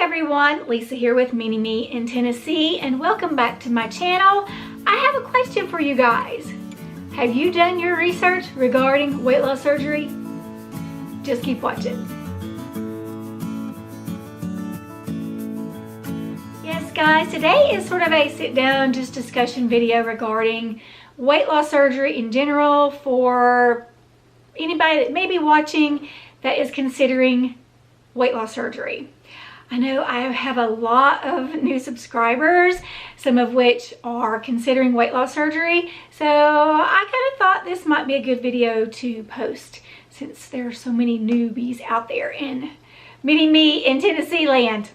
Hi everyone, Lisa here with Mini Me in Tennessee, and welcome back to my channel. I have a question for you guys. Have you done your research regarding weight loss surgery? Just keep watching. Yes guys, today is sort of a sit down just discussion video regarding weight loss surgery in general for anybody that may be watching that is considering weight loss surgery. I know I have a lot of new subscribers, some of which are considering weight loss surgery, so I kind of thought this might be a good video to post since there are so many newbies out there in Mini Me in Tennessee land.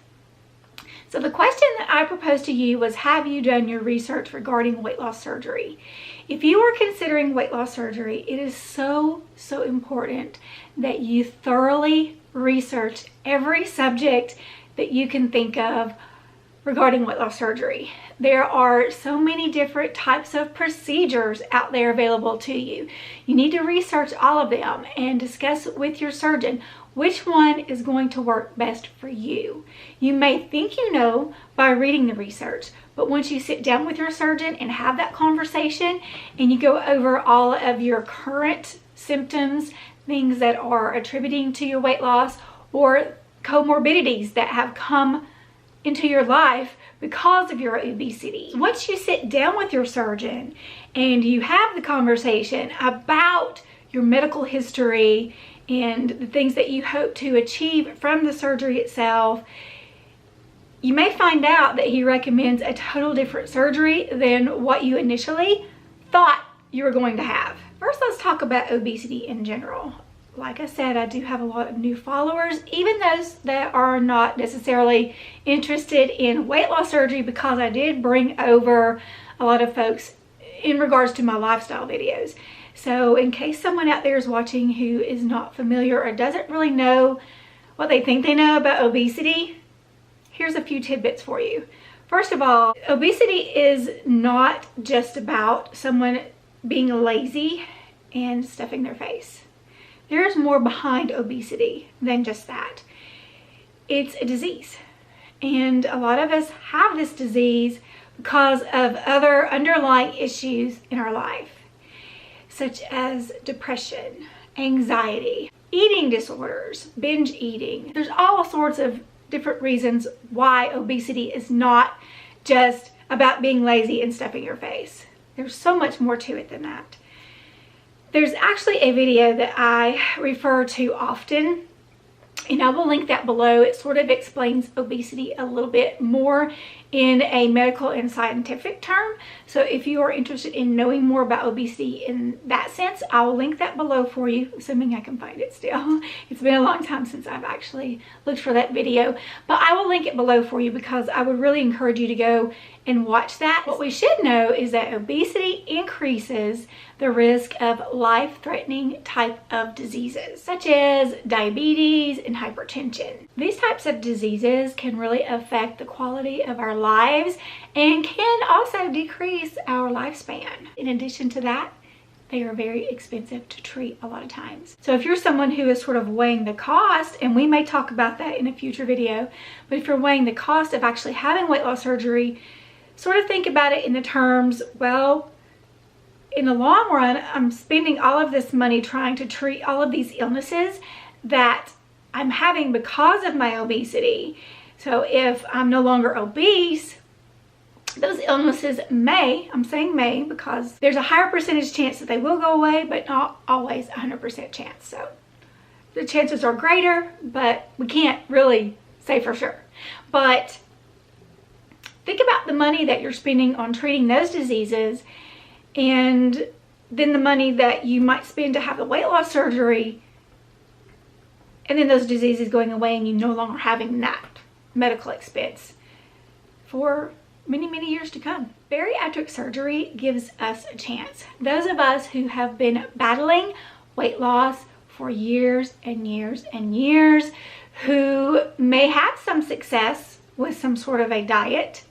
So the question that I proposed to you was, have you done your research regarding weight loss surgery? If you are considering weight loss surgery, it is so important that you thoroughly research every subject that you can think of regarding weight loss surgery. There are so many different types of procedures out there available to you. You need to research all of them and discuss with your surgeon which one is going to work best for you. You may think you know by reading the research, but once you sit down with your surgeon and have that conversation and you go over all of your current symptoms, things that are attributing to your weight loss, or comorbidities that have come into your life because of your obesity. Once you sit down with your surgeon and you have the conversation about your medical history and the things that you hope to achieve from the surgery itself, you may find out that he recommends a total different surgery than what you initially thought you were going to have. First, let's talk about obesity in general. Like I said, I do have a lot of new followers, even those that are not necessarily interested in weight loss surgery, because I did bring over a lot of folks in regards to my lifestyle videos. So in case someone out there is watching who is not familiar or doesn't really know what they think they know about obesity, here's a few tidbits for you. First of all, obesity is not just about someone being lazy and stuffing their face. There's more behind obesity than just that. It's a disease, and a lot of us have this disease because of other underlying issues in our life, such as depression, anxiety, eating disorders, binge eating. There's all sorts of different reasons why obesity is not just about being lazy and stuffing your face. There's so much more to it than that. There's actually a video that I refer to often, and I will link that below. It sort of explains obesity a little bit more in a medical and scientific term. So if you are interested in knowing more about obesity in that sense, I will link that below for you, assuming I can find it still. It's been a long time since I've actually looked for that video, but I will link it below for you because I would really encourage you to go and watch that. What we should know is that obesity increases the risk of life-threatening type of diseases, such as diabetes and hypertension. These types of diseases can really affect the quality of our lives and can also decrease our lifespan. In addition to that, they are very expensive to treat a lot of times. So if you're someone who is sort of weighing the cost, and we may talk about that in a future video, but if you're weighing the cost of actually having weight loss surgery, sort of think about it in the terms, well, in the long run, I'm spending all of this money trying to treat all of these illnesses that I'm having because of my obesity. So if I'm no longer obese, those illnesses may, I'm saying may, because there's a higher percentage chance that they will go away, but not always 100% chance. So the chances are greater, but we can't really say for sure. But think about the money that you're spending on treating those diseases, and then the money that you might spend to have the weight loss surgery, and then those diseases going away and you no longer having that medical expense for many years to come. Bariatric surgery gives us a chance. Those of us who have been battling weight loss for years and years and years, who may have some success with some sort of a diet,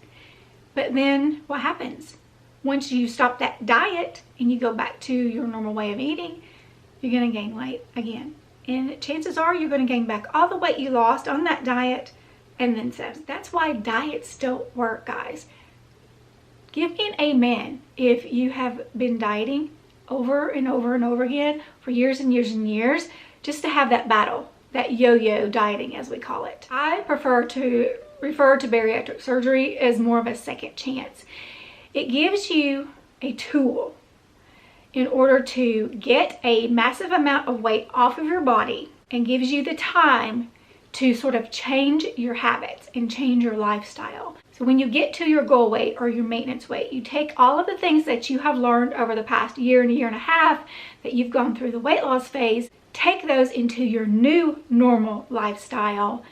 but then what happens? Once you stop that diet and you go back to your normal way of eating, you're going to gain weight again. And chances are you're going to gain back all the weight you lost on that diet and then some. That's why diets don't work, guys. Give me an amen if you have been dieting over and over and over again for years and years and years, just to have that battle, that yo-yo dieting as we call it. I prefer to refer to bariatric surgery as more of a second chance. It gives you a tool in order to get a massive amount of weight off of your body and gives you the time to sort of change your habits and change your lifestyle. So when you get to your goal weight or your maintenance weight, you take all of the things that you have learned over the past year and a half that you've gone through the weight loss phase, take those into your new normal lifestyle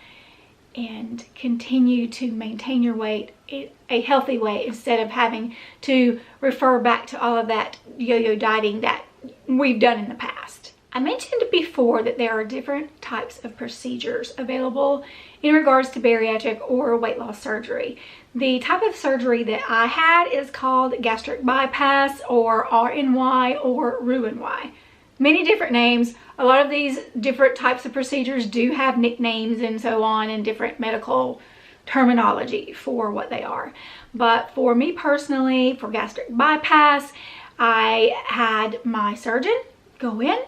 and continue to maintain your weight in a healthy way instead of having to refer back to all of that yo-yo dieting that we've done in the past. I mentioned before that there are different types of procedures available in regards to bariatric or weight loss surgery. The type of surgery that I had is called gastric bypass or RNY or Roux-en-Y. Many different names. A lot of these different types of procedures do have nicknames and so on and different medical terminology for what they are. But for me personally, for gastric bypass, I had my surgeon go in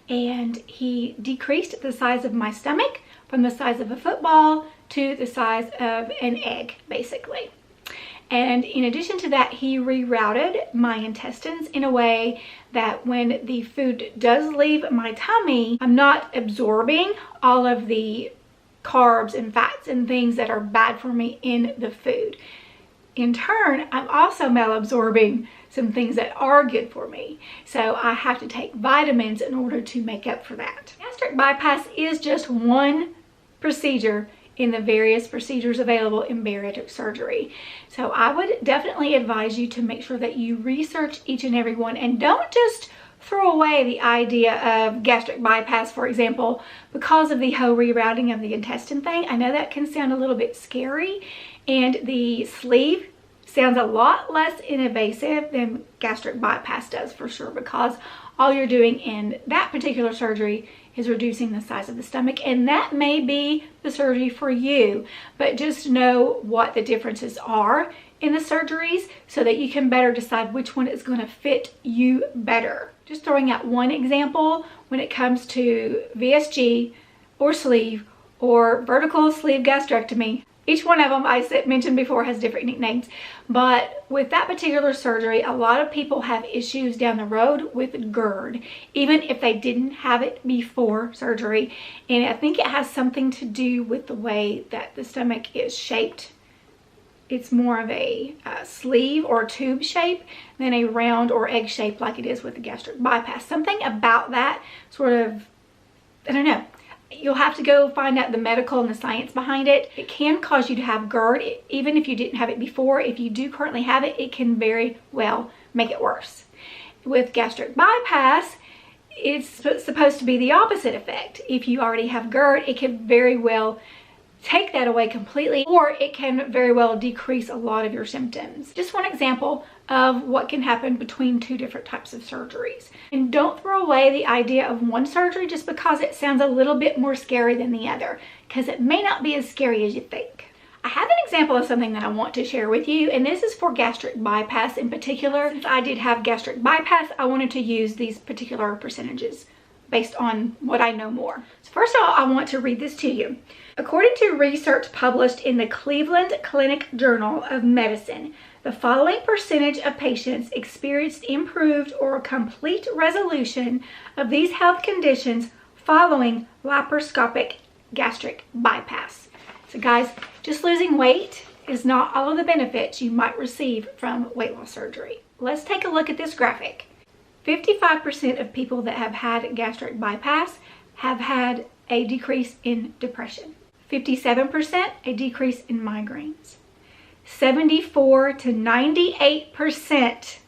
and he decreased the size of my stomach from the size of a football to the size of an egg, basically. And in addition to that, he rerouted my intestines in a way that when the food does leave my tummy, I'm not absorbing all of the carbs and fats and things that are bad for me in the food. In turn, I'm also malabsorbing some things that are good for me. So I have to take vitamins in order to make up for that. Gastric bypass is just one procedure in the various procedures available in bariatric surgery. So I would definitely advise you to make sure that you research each and every one and don't just throw away the idea of gastric bypass, for example, because of the whole rerouting of the intestine thing. I know that can sound a little bit scary, and the sleeve sounds a lot less invasive than gastric bypass does for sure, because all you're doing in that particular surgery is reducing the size of the stomach, and that may be the surgery for you, but just know what the differences are in the surgeries so that you can better decide which one is going to fit you better. Just throwing out one example, when it comes to VSG or sleeve or vertical sleeve gastrectomy, each one of them I mentioned before has different nicknames, but with that particular surgery, a lot of people have issues down the road with GERD, even if they didn't have it before surgery. And I think it has something to do with the way that the stomach is shaped. It's more of a sleeve or tube shape than a round or egg shape like it is with the gastric bypass. Something about that sort of, I don't know. You'll have to go find out the medical and the science behind it. It can cause you to have GERD, even if you didn't have it before. If you do currently have it, it can very well make it worse. With gastric bypass, it's supposed to be the opposite effect. If you already have GERD, it can very well take that away completely, or it can very well decrease a lot of your symptoms. Just one example of what can happen between two different types of surgeries. And don't throw away the idea of one surgery just because it sounds a little bit more scary than the other, because it may not be as scary as you think. I have an example of something that I want to share with you, and this is for gastric bypass in particular. Since I did have gastric bypass, I wanted to use these particular percentages based on what I know more. So first of all, I want to read this to you. According to research published in the Cleveland Clinic Journal of Medicine, the following percentage of patients experienced improved or complete resolution of these health conditions following laparoscopic gastric bypass. So guys, just losing weight is not all of the benefits you might receive from weight loss surgery. Let's take a look at this graphic. 55% of people that have had gastric bypass have had a decrease in depression. 57% a decrease in migraines. 74 to 98%.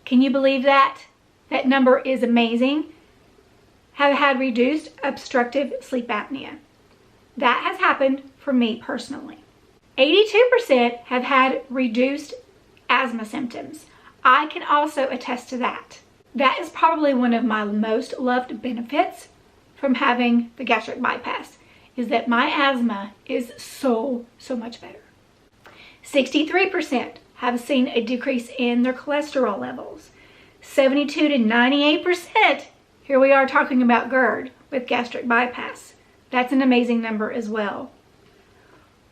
Can you believe that? That number is amazing. Have had reduced obstructive sleep apnea. That has happened for me personally. 82% have had reduced asthma symptoms. I can also attest to that. That is probably one of my most loved benefits from having the gastric bypass, is that my asthma is so much better. 63% have seen a decrease in their cholesterol levels. 72 to 98%, here we are talking about GERD with gastric bypass. That's an amazing number as well.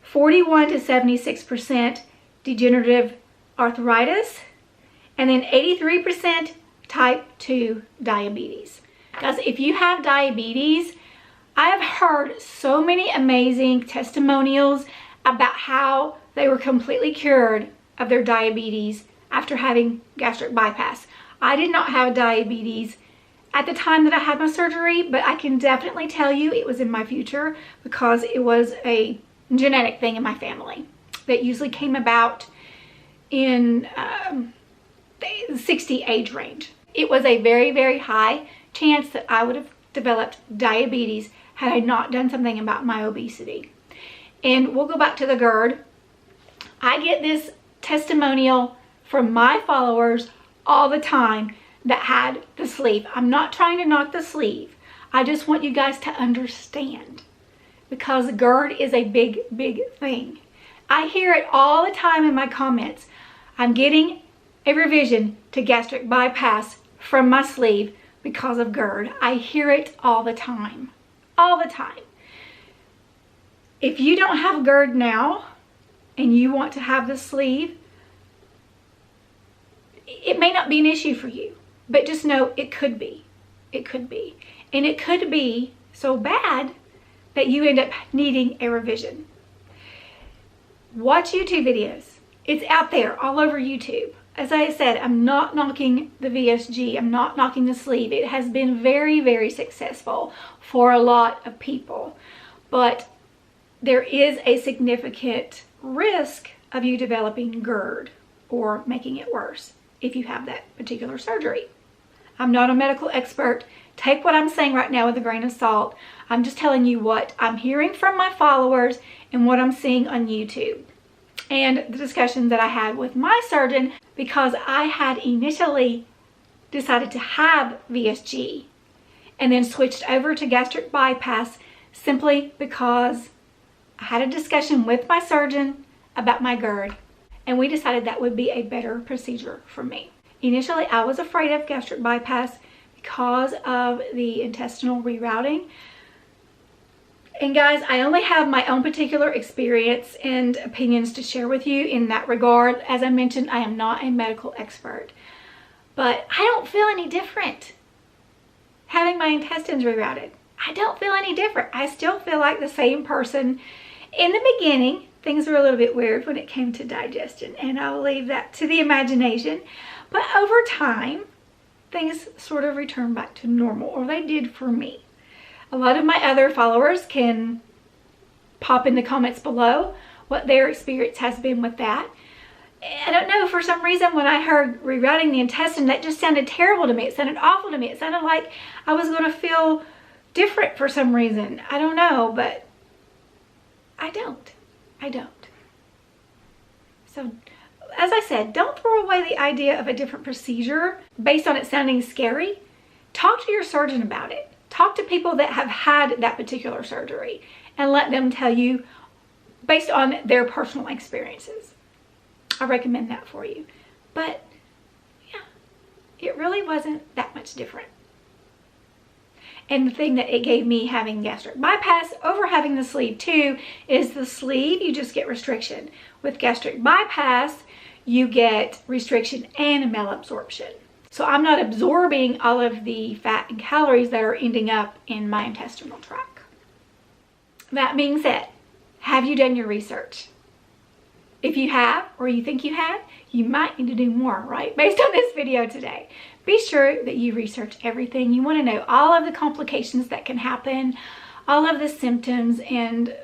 41 to 76% degenerative arthritis, and then 83% type 2 diabetes. Guys, if you have diabetes, I have heard so many amazing testimonials about how they were completely cured of their diabetes after having gastric bypass. I did not have diabetes at the time that I had my surgery, but I can definitely tell you it was in my future because it was a genetic thing in my family that usually came about in the 60 age range. It was a very high chance that I would have developed diabetes had I not done something about my obesity. And we'll go back to the GERD. I get this testimonial from my followers all the time that had the sleeve. I'm not trying to knock the sleeve. I just want you guys to understand, because GERD is a big thing. I hear it all the time in my comments. I'm getting a revision to gastric bypass from my sleeve because of GERD. I hear it all the time. All the time. If you don't have GERD now and you want to have the sleeve, it may not be an issue for you, but just know it could be. It could be. And it could be so bad that you end up needing a revision. Watch YouTube videos. It's out there all over YouTube. As I said, I'm not knocking the VSG. I'm not knocking the sleeve. It has been very successful for a lot of people. But there is a significant risk of you developing GERD or making it worse if you have that particular surgery. I'm not a medical expert. Take what I'm saying right now with a grain of salt. I'm just telling you what I'm hearing from my followers and what I'm seeing on YouTube. And the discussion that I had with my surgeon, because I had initially decided to have VSG and then switched over to gastric bypass simply because I had a discussion with my surgeon about my GERD, and we decided that would be a better procedure for me. Initially, I was afraid of gastric bypass because of the intestinal rerouting. And guys, I only have my own particular experience and opinions to share with you in that regard. As I mentioned, I am not a medical expert, but I don't feel any different having my intestines rerouted. I don't feel any different. I still feel like the same person. In the beginning, things were a little bit weird when it came to digestion, and I'll leave that to the imagination. But over time, things sort of returned back to normal, or they did for me. A lot of my other followers can pop in the comments below what their experience has been with that. I don't know, for some reason when I heard rerouting the intestine, that just sounded terrible to me. It sounded awful to me. It sounded like I was going to feel different for some reason. I don't know, but I don't. So, as I said, don't throw away the idea of a different procedure based on it sounding scary. Talk to your surgeon about it. Talk to people that have had that particular surgery and let them tell you based on their personal experiences. I recommend that for you. But yeah, it really wasn't that much different. And the thing that it gave me having gastric bypass over having the sleeve too is the sleeve, you just get restriction. With gastric bypass, you get restriction and malabsorption. So I'm not absorbing all of the fat and calories that are ending up in my intestinal tract. That being said, have you done your research? If you have, or you think you have, you might need to do more, right? Based on this video today. Be sure that you research everything. You want to know all of the complications that can happen, all of the symptoms, and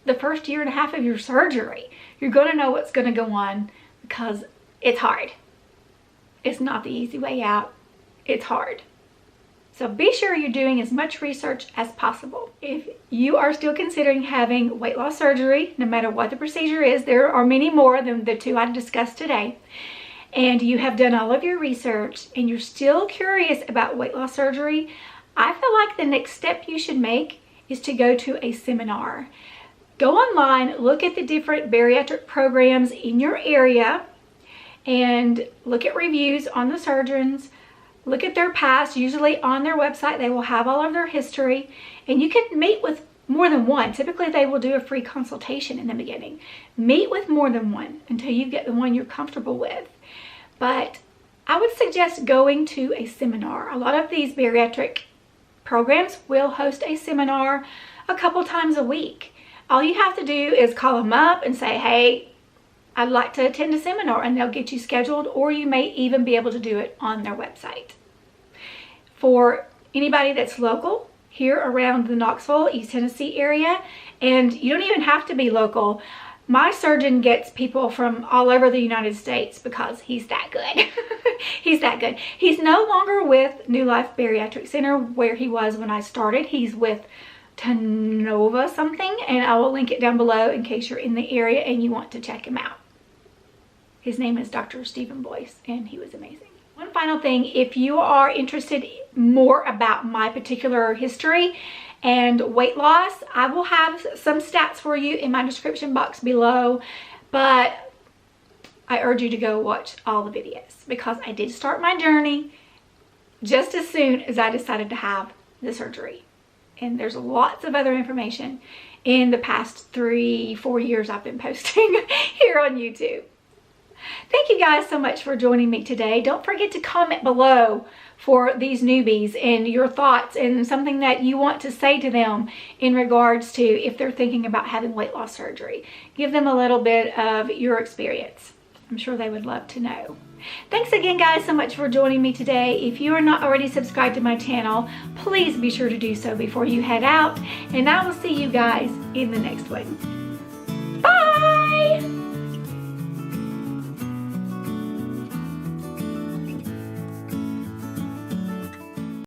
the first year and a half of your surgery. You're going to know what's going to go on because it's hard. It's not the easy way out. It's hard. So be sure you're doing as much research as possible. If you are still considering having weight loss surgery, no matter what the procedure is, there are many more than the two I discussed today, and you have done all of your research and you're still curious about weight loss surgery, I feel like the next step you should make is to go to a seminar. Go online, look at the different bariatric programs in your area, and look at reviews on the surgeons. Look at their past. Usually on their website they will have all of their history, and you can meet with more than one. Typically they will do a free consultation in the beginning. Meet with more than one until you get the one you're comfortable with. But I would suggest going to a seminar. A lot of these bariatric programs will host a seminar a couple times a week. All you have to do is call them up and say, hey, I'd like to attend a seminar, and they'll get you scheduled, or you may even be able to do it on their website. For anybody that's local here around the Knoxville, East Tennessee area, and you don't even have to be local, my surgeon gets people from all over the United States because he's that good. He's that good. He's no longer with New Life Bariatric Center where he was when I started. He's with Tanova something, and I will link it down below in case you're in the area and you want to check him out. His name is Dr. Stephen Boyce, and he was amazing. One final thing, if you are interested more about my particular history and weight loss, I will have some stats for you in my description box below, but I urge you to go watch all the videos because I did start my journey just as soon as I decided to have the surgery. And there's lots of other information in the past 3-4 years I've been posting here on YouTube. Thank you guys so much for joining me today. Don't forget to comment below for these newbies and your thoughts and something that you want to say to them in regards to if they're thinking about having weight loss surgery. Give them a little bit of your experience. I'm sure they would love to know. Thanks again guys so much for joining me today. If you are not already subscribed to my channel, please be sure to do so before you head out, and I will see you guys in the next one.